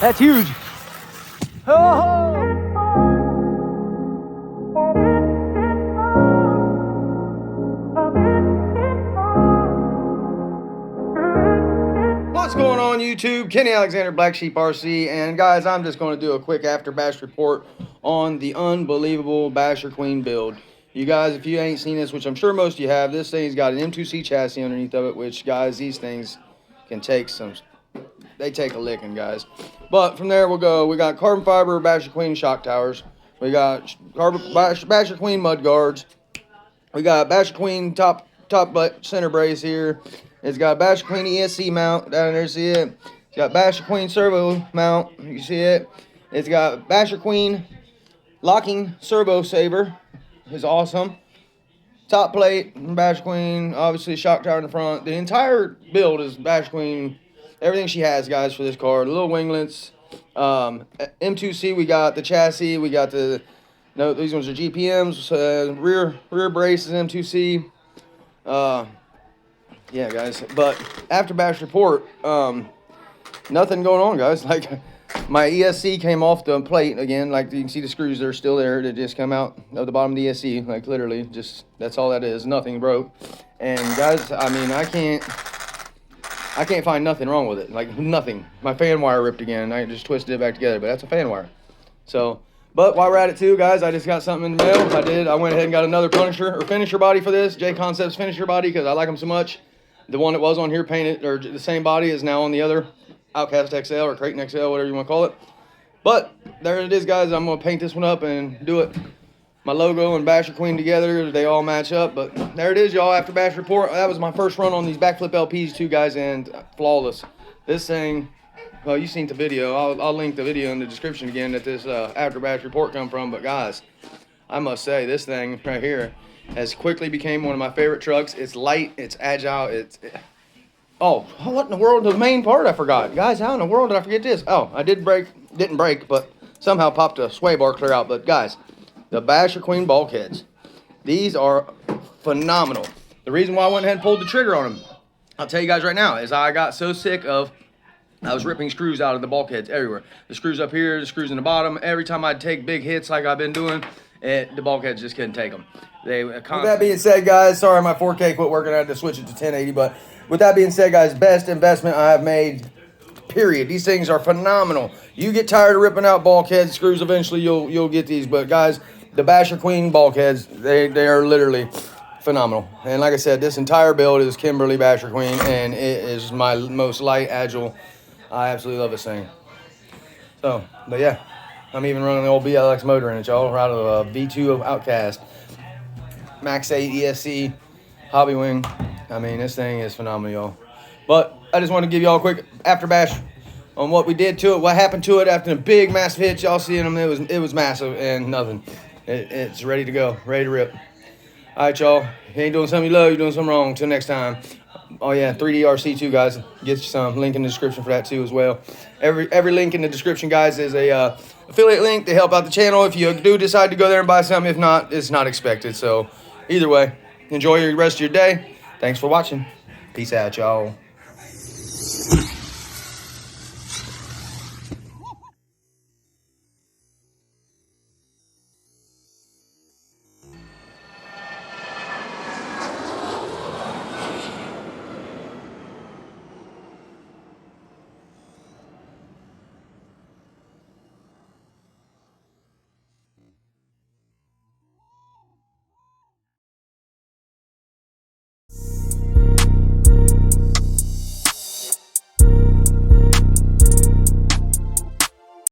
That's huge. Oh! What's going on YouTube? Kenny Alexander, Black Sheep RC, and guys, I'm just going to do a quick after bash report on the unbelievable Basher Queen build. You guys, if you ain't seen this, which I'm sure most of you have, this thing's got an M2C chassis underneath of it, which guys, these things can take some, they take a licking, guys. But from there we'll go. We got carbon fiber Basher Queen shock towers. We got Basher Queen mud guards. We got Basher Queen top center brace here. It's got Basher Queen ESC mount down there, see it? It's got Basher Queen servo mount, you see it? It's got Basher Queen locking servo saber, is awesome. Top plate, Basher Queen, obviously shock tower in the front. The entire build is Basher Queen, everything she has, guys, for this car. The little winglets, M2C, we got the chassis, we got the, no, these ones are GPMs, rear braces, M2C. Yeah, guys, but after bash report, nothing going on, guys. Like, my ESC came off the plate again. Like, you can see the screws, they're still there. They just come out of the bottom of the ESC. Like, literally, just, that's all that is. Nothing broke. And, guys, I mean, I can't find nothing wrong with it. Like, nothing. My fan wire ripped again. I just twisted it back together, but that's a fan wire. So, but while we're at it, too, guys, I just got something in the mail. I went ahead and got another finisher body for this. J Concepts finisher body, because I like them so much. The one that was on here painted, or the same body, is now on the other Outcast XL or Kraton XL, whatever you want to call it. But there it is, guys. I'm going to paint this one up and do it. My logo and Basher Queen together, they all match up. But there it is, y'all, after bash report. That was my first run on these backflip LPs, too, guys, and flawless. This thing, well, you've seen the video. I'll link the video in the description again that this after bash report come from. But, guys, I must say, this thing right here has quickly became one of my favorite trucks. It's light, it's agile, oh, what in the world, the main part I forgot. Guys, how in the world did I forget this? Oh, I didn't break, but somehow popped a sway bar clear out. But guys, the Basher Queen bulkheads, these are phenomenal. The reason why I went ahead and pulled the trigger on them, I'll tell you guys right now, is I got so sick of, I was ripping screws out of the bulkheads everywhere. The screws up here, the screws in the bottom. Every time I'd take big hits like I've been doing, the bulkheads just couldn't take them. With that being said, guys, sorry my 4K quit working. I had to switch it to 1080. But with that being said, guys, best investment I have made, period. These things are phenomenal. You get tired of ripping out bulkhead screws, eventually you'll get these. But, guys, the Basher Queen bulkheads, they are literally phenomenal. And like I said, this entire build is Kimberly Basher Queen, and it is my most light, agile. I absolutely love this thing. So, but yeah, I'm even running the old BLX motor in it, y'all, out of a V2 of Outcast. Max 8 ESC hobby wing. I mean, this thing is phenomenal, y'all. But I just want to give y'all a quick after bash on what we did to it, what happened to it after the big massive hit. Y'all seeing them, it was massive and nothing. It's ready to go, ready to rip. All right, y'all. If you ain't doing something you love, you're doing something wrong. Until next time. Oh yeah, 3D RC too, guys. Get you some link in the description for that too as well. Every link in the description, guys, is a affiliate link to help out the channel. If you do decide to go there and buy something, if not, it's not expected. So either way, enjoy the rest of your day. Thanks for watching. Peace out, y'all.